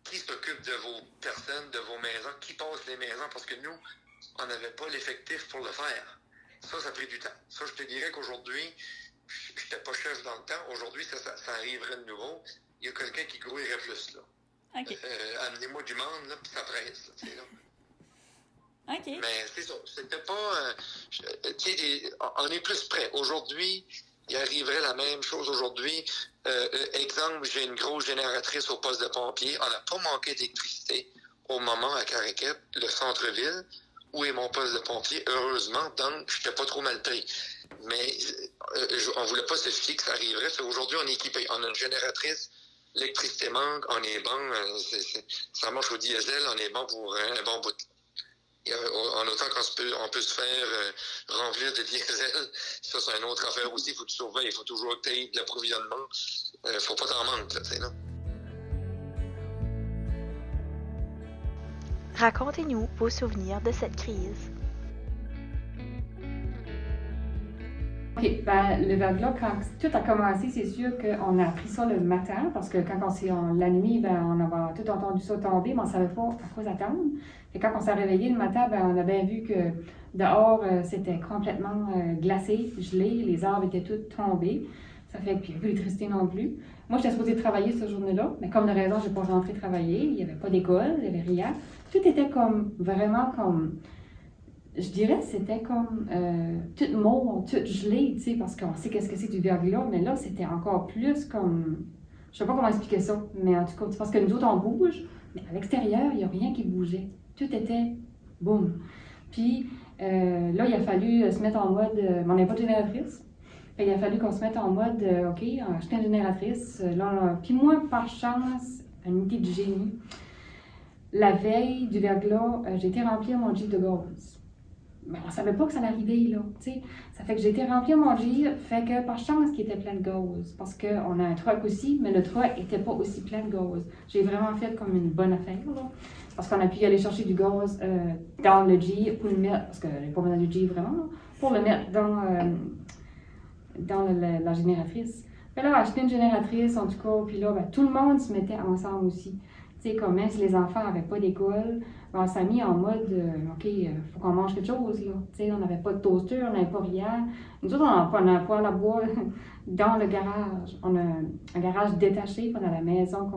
qui s'occupe de vos personnes, de vos maisons, qui passe les maisons, parce que nous, on n'avait pas l'effectif pour le faire. Ça a pris du temps. Ça, je te dirais qu'aujourd'hui, je n'étais pas chef dans le temps. Aujourd'hui, ça arriverait de nouveau. Il y a quelqu'un qui grouillerait plus, là. OK. Amenez-moi du monde, là, puis ça presse, là, tu sais, là. OK. Mais c'est ça. C'était pas... on est plus prêt. Aujourd'hui, il arriverait la même chose aujourd'hui. Exemple, j'ai une grosse génératrice au poste de pompier. On n'a pas manqué d'électricité au moment à Caraquet, le centre-ville, où est mon poste de pompier, heureusement, donc je n'étais pas trop mal pris. Mais on ne voulait pas se fier que ça arriverait. Aujourd'hui, on est équipé. On a une génératrice, l'électricité manque, on est bon, ça marche au diesel, on est bon pour un bon bout. En autant qu'on peut se faire remplir de diesel, ça c'est une autre affaire aussi, il faut que tu surveilles, il faut toujours que tu aies de l'approvisionnement, faut pas t'en manquer, là, tu sais, là. Racontez-nous vos souvenirs de cette crise. OK, le verglas, quand tout a commencé, c'est sûr qu'on a appris ça le matin, parce que quand la nuit, on avait tout entendu ça tomber, mais on ne savait pas à quoi s'attendre. Et quand on s'est réveillé le matin, on a bien vu que dehors, c'était complètement glacé, gelé, les arbres étaient tous tombés. Ça fait qu'il n'y avait plus d'électricité non plus. Moi, j'étais supposée travailler cette journée-là, mais comme de raison, je n'ai pas rentré travailler. Il n'y avait pas d'école, il n'y avait rien. Tout était vraiment comme... Je dirais que c'était comme tout mauve, tout gelé, tu sais, parce qu'on sait qu'est-ce que c'est du verglas, mais là, c'était encore plus comme... Je sais pas comment expliquer ça, mais en tout cas, c'est parce que nous autres, on bouge, mais à l'extérieur, il n'y a rien qui bougeait. Tout était boum. Puis là, il a fallu se mettre en mode... on n'avait pas de génératrice. Il a fallu qu'on se mette en mode, OK, acheter une génératrice. Puis moi, par chance, une unité du génie, la veille du verglas, j'ai été remplir mon Jeep de gaz. Mais on ne savait pas que ça allait arriver, là, tu sais. Ça fait que j'ai été remplir mon Jeep, fait que par chance qu'il était plein de gaz. Parce qu'on a un truck aussi, mais le truck n'était pas aussi plein de gaz. J'ai vraiment fait comme une bonne affaire, là. Parce qu'on a pu aller chercher du gaz dans le Jeep pour le mettre, parce que j'ai pas besoin du Jeep vraiment, là, pour le mettre dans la génératrice. Puis là, acheter une génératrice, en tout cas, puis là, ben, tout le monde se mettait ensemble aussi. Tu sais, comme même si les enfants n'avaient pas d'école, ben, on s'est mis en mode, OK, faut qu'on mange quelque chose, là. Tu sais, on n'avait pas de toaster, on n'avait pas rien. Nous autres, on a un poêle à bois dans le garage. On a un garage détaché, puis on a la maison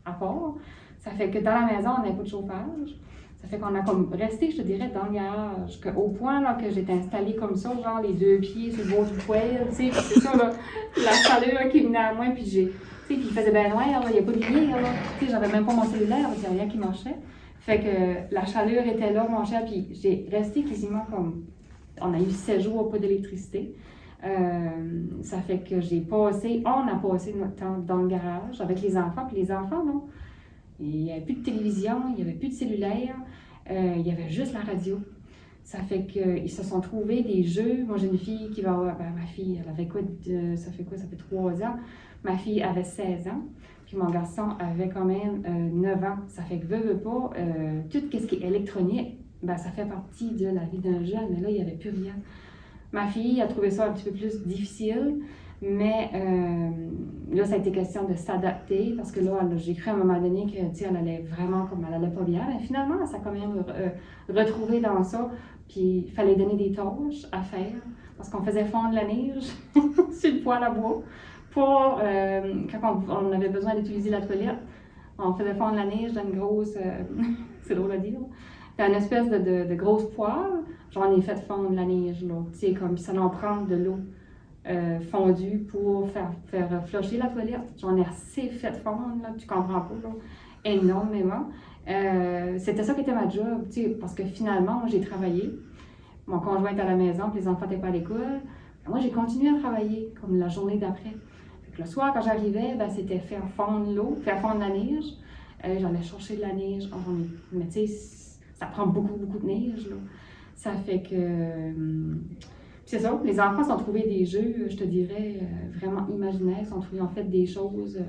à part. Ça fait que dans la maison, on n'avait pas de chauffage. Ça fait qu'on a comme resté, je te dirais, dans le garage. Au point là, que j'étais installée comme ça, genre les 2 pieds sur le bord du poêle, tu sais, puis c'est ça, là, la chaleur qui venait à moi, puis tu sais, puis il faisait bien noir, il n'y a pas de lumière, là. Tu sais, j'avais même pas mon cellulaire, parce qu'il n'y a rien qui marchait. Fait que la chaleur était là, mon cher, puis j'ai resté quasiment comme... On a eu 7 jours pas d'électricité. Ça fait que on a passé notre temps dans le garage avec les enfants, puis les enfants, non. Il n'y avait plus de télévision, il n'y avait plus de cellulaire, il y avait juste la radio. Ça fait qu'ils se sont trouvés des jeux. Moi, j'ai une fille qui va avoir... Ben, ma fille, elle avait quoi? Ça fait 3 ans. Ma fille avait 16 ans. Puis mon garçon avait quand même 9 ans. Ça fait que veut pas, tout ce qui est électronique, ben, ça fait partie de la vie d'un jeune. Mais là, il n'y avait plus rien. Ma fille a trouvé ça un petit peu plus difficile. Mais là, ça a été question de s'adapter parce que là, j'ai cru à un moment donné que, tu sais, elle allait vraiment comme elle allait pas bien. Mais finalement, elle s'est quand même retrouvée dans ça. Puis il fallait donner des tâches à faire parce qu'on faisait fondre la neige sur le poêle à bois pour, quand on avait besoin d'utiliser la toilette, on faisait fondre la neige dans une grosse, c'est drôle à dire, dans une espèce de grosse poêle. J'en ai fait fondre la neige, là. Tu sais, comme ça en prend de l'eau. Fondue pour faire flusher la toilette. J'en ai assez fait fondre, là, tu comprends pas, là, énormément. C'était ça qui était ma job, tu sais, parce que finalement, moi, j'ai travaillé. Mon conjoint était à la maison, puis les enfants n'étaient pas à l'école. Moi, j'ai continué à travailler, comme la journée d'après. Le soir, quand j'arrivais, ben, c'était faire fondre l'eau, faire fondre la neige. J'allais chercher de la neige. Mais tu sais, ça prend beaucoup, beaucoup de neige, là. Ça fait que... c'est ça, les enfants ont trouvé des jeux, je te dirais, vraiment imaginaires. Ils ont fait des choses.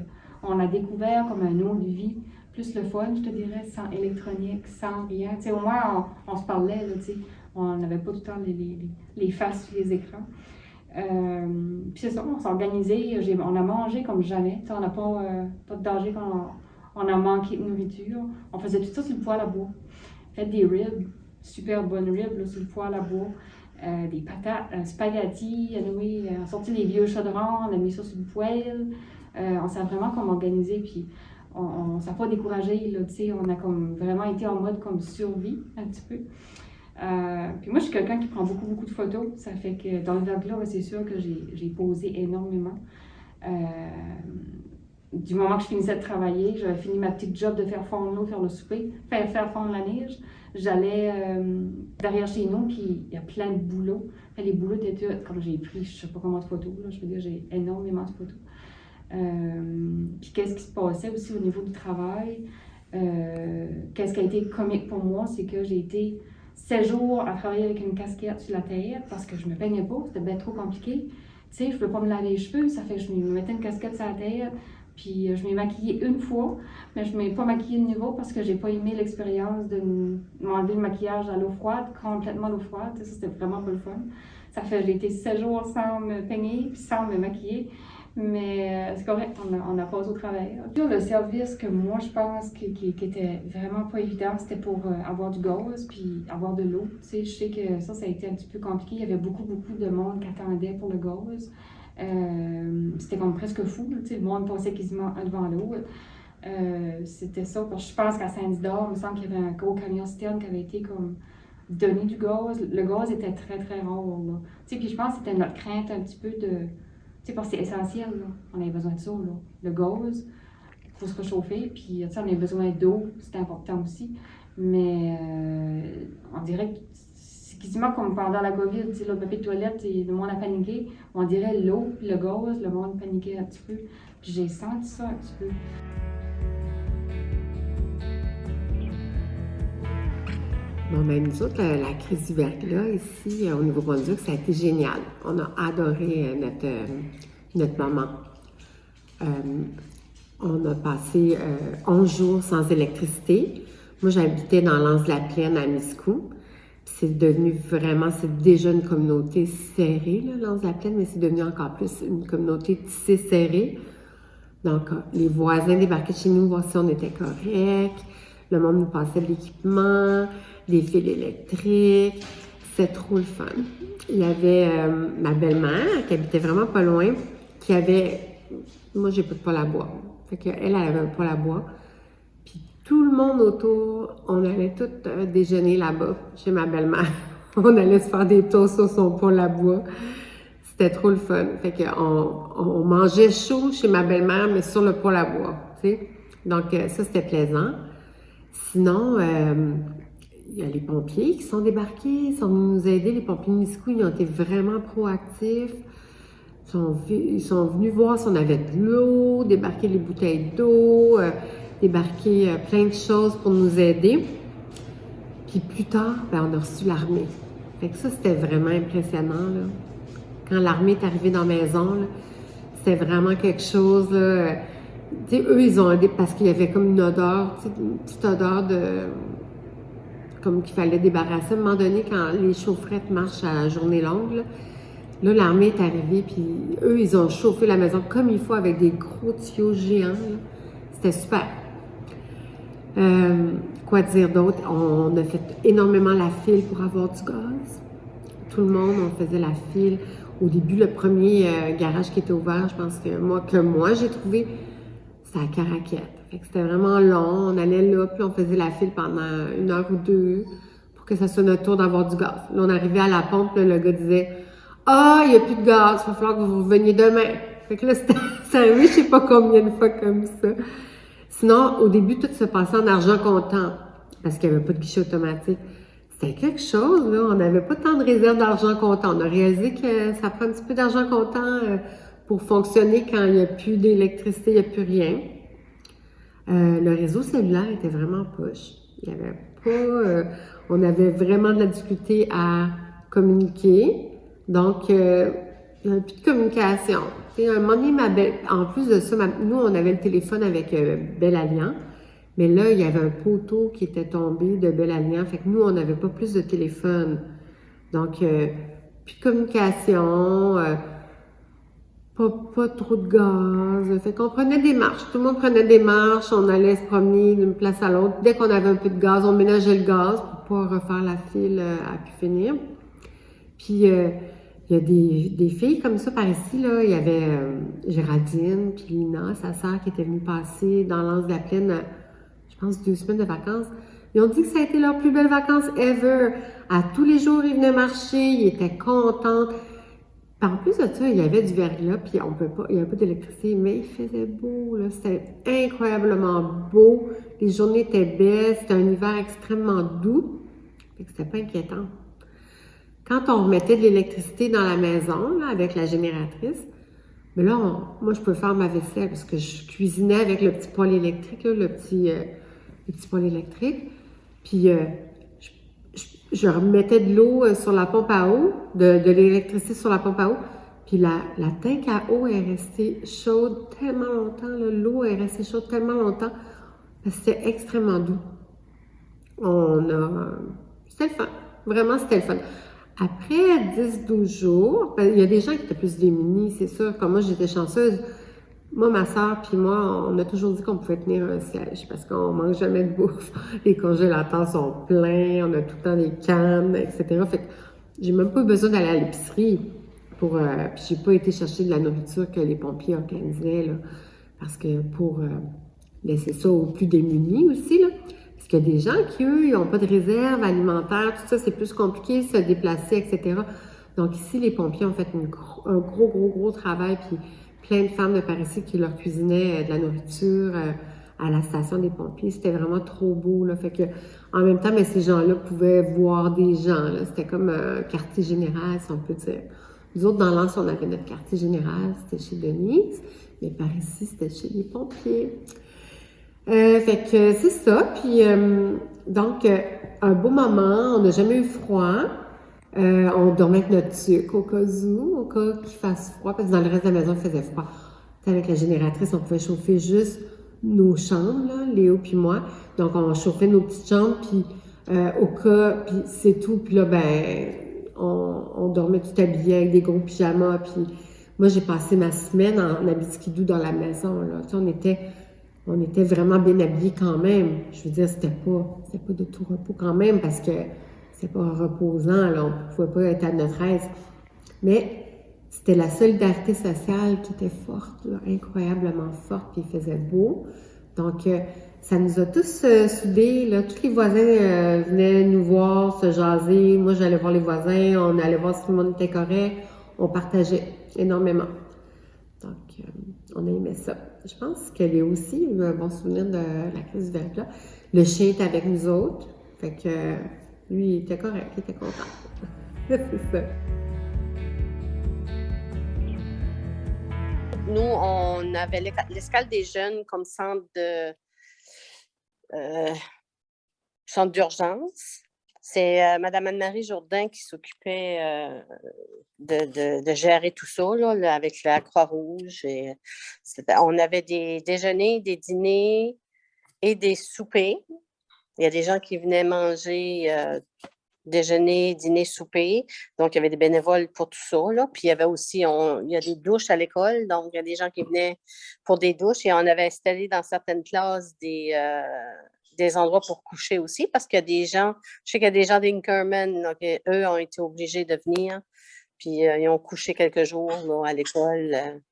On a découvert comme un autre vie, plus le fun, je te dirais, sans électronique, sans rien. Tu sais, au moins, on se parlait, là, tu sais. On n'avait pas tout le temps les faces sur les écrans. Puis c'est ça, on s'est organisé, on a mangé comme jamais. Tu sais, on n'a pas de danger quand on a manqué de nourriture. On faisait tout ça sur le poêle à bois. Fait des ribs, super bonnes ribs là, sur le poêle à bois. Des patates, spaghetti, on a sorti les vieux chaudrons, on a mis ça sur le poêle. On s'est vraiment comme organisé, puis on s'est pas découragé, là, tu sais, on a comme vraiment été en mode comme survie, un petit peu. Puis moi, je suis quelqu'un qui prend beaucoup, beaucoup de photos. Ça fait que dans le verglas, c'est sûr que j'ai posé énormément. Du moment que je finissais de travailler, j'avais fini ma petite job de faire fondre l'eau, faire le souper, faire fondre la neige. J'allais derrière chez nous, puis il y a plein de bouleaux. Les bouleaux étaient comme j'ai pris, je sais pas combien de photos, là, je veux dire, j'ai énormément de photos. Puis qu'est-ce qui se passait aussi au niveau du travail? Qu'est-ce qui a été comique pour moi, c'est que j'ai été 7 jours à travailler avec une casquette sur la tête parce que je me peignais pas, c'était bien trop compliqué. Tu sais, je ne peux pas me laver les cheveux, ça fait que je me mettais une casquette sur la tête. Puis je m'ai maquillée une fois, mais je ne m'ai pas maquillée de nouveau parce que j'ai pas aimé l'expérience de m'enlever le maquillage à l'eau froide, complètement à l'eau froide. Ça, c'était vraiment pas le fun. Ça fait que j'ai été 7 jours sans me peigner puis sans me maquiller. Mais c'est correct, on a passé au travers. Le service que moi, je pense qui était vraiment pas évident, c'était pour avoir du gaz puis avoir de l'eau. Tu sais, je sais que ça a été un petit peu compliqué. Il y avait beaucoup de monde qui attendait pour le gaz. C'était comme presque fou, tu sais, le monde passait quasiment un devant l'autre. C'était ça, parce que je pense qu'à Saint-Isidore, il me semble qu'il y avait un gros camion-citerne qui avait été comme donné du gaz. Le gaz était très, très rare, là. Tu sais, puis je pense que c'était notre crainte un petit peu de... Tu sais, parce que c'est essentiel, là. On avait besoin de ça, là. Le gaz, il faut se réchauffer, puis tu sais, on avait besoin d'eau, c'était important aussi. Mais on dirait que c'est quasiment comme pendant la COVID, tu sais, le papier de toilette, le monde a paniqué. On dirait l'eau puis le gaz, le monde paniquait un petit peu. Puis j'ai senti ça un petit peu. Bon, ben, nous autres, la crise du verglas ici, au Nouveau-Brunswick, ça a été génial. On a adoré notre moment. On a passé 11 jours sans électricité. Moi, j'habitais dans l'Anse-de-la-Plaine à Miscou. C'est devenu vraiment, c'est déjà une communauté serrée, là, l'Anse-de-la-Plaine, mais c'est devenu encore plus une communauté tissée serrée. Donc, les voisins débarquaient chez nous, voir si on était correct. Le monde nous passait de l'équipement, des fils électriques. C'était trop le fun. Il y avait ma belle-mère, qui habitait vraiment pas loin, qui avait... Moi, j'ai pas de poêle à bois. Fait qu'elle avait un poêle à bois. Puis tout le monde autour, on allait tous déjeuner là-bas, chez ma belle-mère. On allait se faire des toasts sur son poêle à bois. C'était trop le fun. Fait qu'on mangeait chaud chez ma belle-mère, mais sur le poêle à bois, tu sais. Donc, ça, c'était plaisant. Sinon, il y a les pompiers qui sont débarqués, ils sont venus nous aider. Les pompiers de Miscou, ils ont été vraiment proactifs. Ils sont venus voir si on avait de l'eau, débarquer les bouteilles d'eau, débarquer plein de choses pour nous aider. Puis plus tard, ben, on a reçu l'armée. Fait que ça, c'était vraiment impressionnant, là. Quand l'armée est arrivée dans la maison, c'était vraiment quelque chose, là. Tu sais, eux, ils ont aidé parce qu'il y avait comme une odeur, tu sais, une petite odeur de... comme qu'il fallait débarrasser. À un moment donné, quand les chaufferettes marchent à journée longue, là, l'armée est arrivée, puis eux, ils ont chauffé la maison comme il faut avec des gros tuyaux géants. C'était super. Quoi dire d'autre? On a fait énormément la file pour avoir du gaz. Tout le monde, on faisait la file. Au début, le premier garage qui était ouvert, je pense que moi j'ai trouvé, c'était à Caraquette. Fait que c'était vraiment long. On allait là, puis on faisait la file pendant 1 heure ou 2 pour que ça soit notre tour d'avoir du gaz. Là, on arrivait à la pompe, là, le gars disait « Ah, il n'y a plus de gaz, il va falloir que vous reveniez demain. » Fait que là, ça arrivé, je sais pas combien de fois comme ça. Sinon, au début, tout se passait en argent comptant, parce qu'il n'y avait pas de guichet automatique. C'était quelque chose, là. On n'avait pas tant de réserve d'argent comptant. On a réalisé que ça prend un petit peu d'argent comptant pour fonctionner quand il n'y a plus d'électricité, il n'y a plus rien. Le réseau cellulaire était vraiment poche. Il n'y avait pas... on avait vraiment de la difficulté à communiquer. Donc, il n'y avait plus de communication. À un moment donné, en plus de ça, nous, on avait le téléphone avec Bell Alliance. Mais là, il y avait un poteau qui était tombé de Bell Alliance. Fait que nous, on n'avait pas plus de téléphone. Donc, plus de communication, pas trop de gaz. Fait qu'on prenait des marches. Tout le monde prenait des marches. On allait se promener d'une place à l'autre. Dès qu'on avait un peu de gaz, on ménageait le gaz pour pas refaire la file à pu finir. Puis, il y a des filles comme ça par ici, là. Il y avait Géraldine, puis Lina, sa sœur, qui était venue passer dans l'Anse-de-la-Plaine, je pense 2 semaines de vacances. Ils ont dit que ça a été leur plus belle vacances ever. À tous les jours, ils venaient marcher, ils étaient contents. Puis en plus de ça, il y avait du verglas, puis il y avait pas d'électricité, mais il faisait beau, là. C'était incroyablement beau. Les journées étaient belles, c'était un hiver extrêmement doux. Fait que c'était pas inquiétant. Quand on remettait de l'électricité dans la maison, là, avec la génératrice, mais là, moi, je pouvais faire ma vaisselle parce que je cuisinais avec le petit poêle électrique, là, le petit poêle électrique. Puis, je remettais de l'eau sur la pompe à eau, de l'électricité sur la pompe à eau. Puis, la tank à eau est restée chaude tellement longtemps. L'eau est restée chaude tellement longtemps parce que c'était extrêmement doux. C'était le fun. Vraiment, c'était le fun. Après 10-12 jours, il y a des gens qui étaient plus démunis, c'est sûr. Comme moi, j'étais chanceuse. Moi, ma soeur puis moi, on a toujours dit qu'on pouvait tenir un siège parce qu'on mange jamais de bouffe. Les congélateurs sont pleins, on a tout le temps des cannes, etc. Fait que j'ai même pas eu besoin d'aller à l'épicerie puis j'ai pas été chercher de la nourriture que les pompiers organisaient, là, parce que pour laisser ça aux plus démunis aussi, là. Parce qu'il y a des gens qui, eux, ils n'ont pas de réserve alimentaire, tout ça, c'est plus compliqué, se déplacer, etc. Donc ici, les pompiers ont fait un gros travail, puis plein de femmes de par ici qui leur cuisinaient de la nourriture à la station des pompiers. C'était vraiment trop beau, là. Fait que, en même temps, mais ces gens-là pouvaient voir des gens, là. C'était comme un quartier général, si on peut dire. Nous autres, dans l'Anse, on avait notre quartier général, c'était chez Denise, mais par ici, c'était chez les pompiers. Fait que c'est ça. Puis Donc, un beau moment, on n'a jamais eu froid. On dormait avec notre tuque au cas où, au cas qu'il fasse froid, parce que dans le reste de la maison, il faisait froid. Avec la génératrice, on pouvait chauffer juste nos chambres, là, Léo puis moi. Donc, on chauffait nos petites chambres, puis au cas, puis c'est tout. Puis là, ben, on dormait tout habillé avec des gros pyjamas. Puis moi, j'ai passé ma semaine en Abitibi dans la maison, là. Tu sais, on était vraiment bien habillés quand même. Je veux dire, c'était pas de tout repos quand même, parce que c'est pas reposant, là. On pouvait pas être à notre aise. Mais c'était la solidarité sociale qui était forte, là, incroyablement forte, puis il faisait beau. Donc, ça nous a tous soudés, là. Tous les voisins venaient nous voir, se jaser. Moi, j'allais voir les voisins, on allait voir si tout le monde était correct. On partageait énormément. Donc, on a aimé ça. Je pense que Léo aussi a eu un bon souvenir de la crise du verglas. Le chien était avec nous autres. Fait que lui, il était correct, il était content. C'est ça. Nous, on avait l'escale des jeunes comme centre d'urgence. C'est Mme Anne-Marie Jourdain qui s'occupait de gérer tout ça, là, avec la Croix-Rouge. On avait des déjeuners, des dîners et des soupers. Il y a des gens qui venaient manger déjeuner, dîner, souper. Donc, il y avait des bénévoles pour tout ça, là. Puis, il y avait aussi, il y a des douches à l'école. Donc, il y a des gens qui venaient pour des douches. Et on avait installé dans certaines classes des endroits pour coucher aussi, parce qu'il y a des gens, je sais qu'il y a des gens d'Inkerman, donc eux ont été obligés de venir. Puis, ils ont couché quelques jours là, à l'école.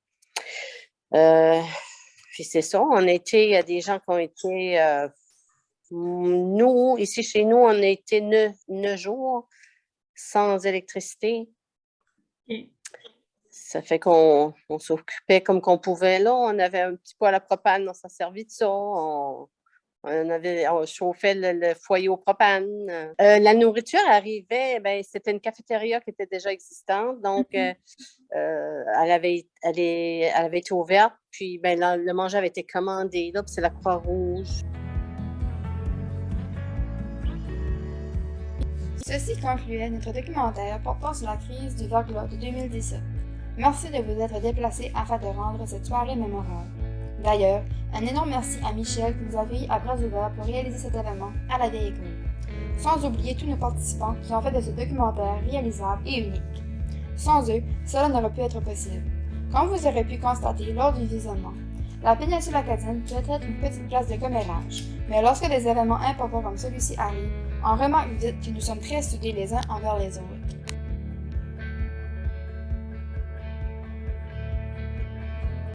Puis, c'est ça. Il y a des gens qui ont été... nous, ici chez nous, on a été 9 jours sans électricité. Ça fait qu'on s'occupait comme qu'on pouvait. Là, on avait un petit poêle à propane, on s'en servait de ça. On chauffait le foyer au propane. La nourriture arrivait, ben, c'était une cafétéria qui était déjà existante. Donc, elle avait été ouverte. Puis, ben, le manger avait été commandé. Là, puis c'est la Croix-Rouge. Ceci concluait notre documentaire portant sur la crise du verglas de 2017. Merci de vous être déplacés afin de rendre cette soirée mémorable. D'ailleurs, un énorme merci à Michel qui nous a accueillis à bras ouverts pour réaliser cet événement à la vieille école. Sans oublier tous nos participants qui ont fait de ce documentaire réalisable et unique. Sans eux, cela n'aurait pu être possible. Comme vous aurez pu constater lors du visionnement, la péninsule acadienne peut être une petite place de commérage, mais lorsque des événements importants comme celui-ci arrivent, on remarque vite que nous sommes très soudés les uns envers les autres.